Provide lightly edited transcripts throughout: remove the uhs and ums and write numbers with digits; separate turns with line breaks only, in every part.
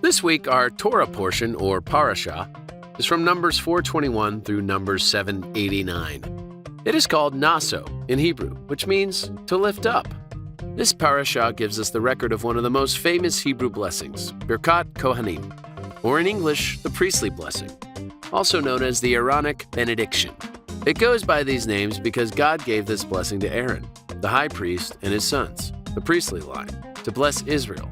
This week, our Torah portion, or Parasha, is from Numbers 4:21 through Numbers 7:89. It is called Naso in Hebrew, which means to lift up. This Parasha gives us the record of one of the most famous Hebrew blessings, Birkat Kohanim, or in English, the priestly blessing, also known as the Aaronic benediction. It goes by these names because God gave this blessing to Aaron, the high priest, and his sons, the priestly line, to bless Israel.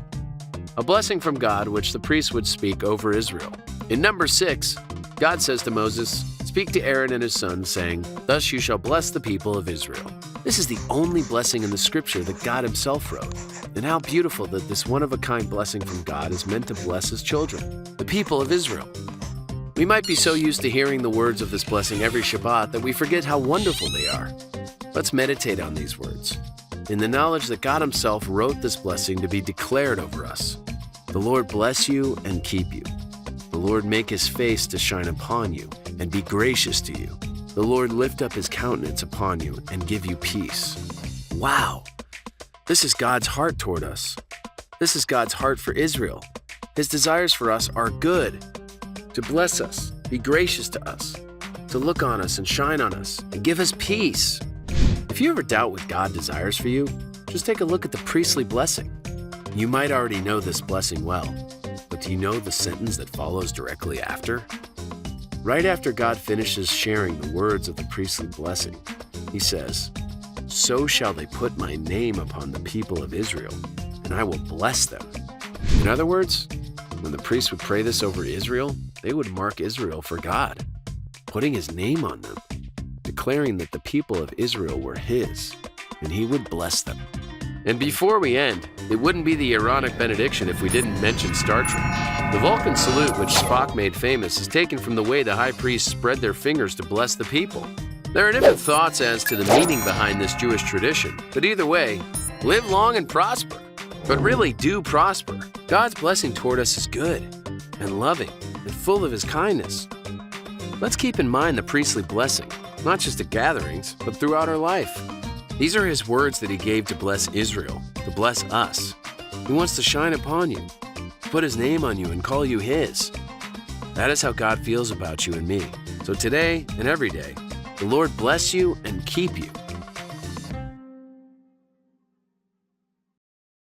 A blessing from God which the priests would speak over Israel. In Numbers 6, God says to Moses, "Speak to Aaron and his sons, saying, 'Thus you shall bless the people of Israel.'" This is the only blessing in the scripture that God himself wrote. And how beautiful that this one-of-a-kind blessing from God is meant to bless his children, the people of Israel. We might be so used to hearing the words of this blessing every Shabbat that we forget how wonderful they are. Let's meditate on these words, in the knowledge that God himself wrote this blessing to be declared over us. The Lord bless you and keep you. The Lord make his face to shine upon you and be gracious to you. The Lord lift up his countenance upon you and give you peace. Wow! This is God's heart toward us. This is God's heart for Israel. His desires for us are good, to bless us, be gracious to us, to look on us and shine on us, and give us peace. If you ever doubt what God desires for you, just take a look at the priestly blessing. You might already know this blessing well, but do you know the sentence that follows directly after? Right after God finishes sharing the words of the priestly blessing, he says, "So shall they put my name upon the people of Israel, and I will bless them." In other words, when the priests would pray this over Israel, they would mark Israel for God, putting his name on them, declaring that the people of Israel were his, and he would bless them. And before we end, it wouldn't be the Aaronic benediction if we didn't mention Star Trek. The Vulcan salute, which Spock made famous, is taken from the way the high priests spread their fingers to bless the people. There are different thoughts as to the meaning behind this Jewish tradition, but either way, live long and prosper. But really do prosper. God's blessing toward us is good and loving and full of his kindness. Let's keep in mind the priestly blessing, not just at gatherings, but throughout our life. These are his words that he gave to bless Israel, to bless us. He wants to shine upon you, put his name on you, and call you his. That is how God feels about you and me. So today and every day, the Lord bless you and keep you.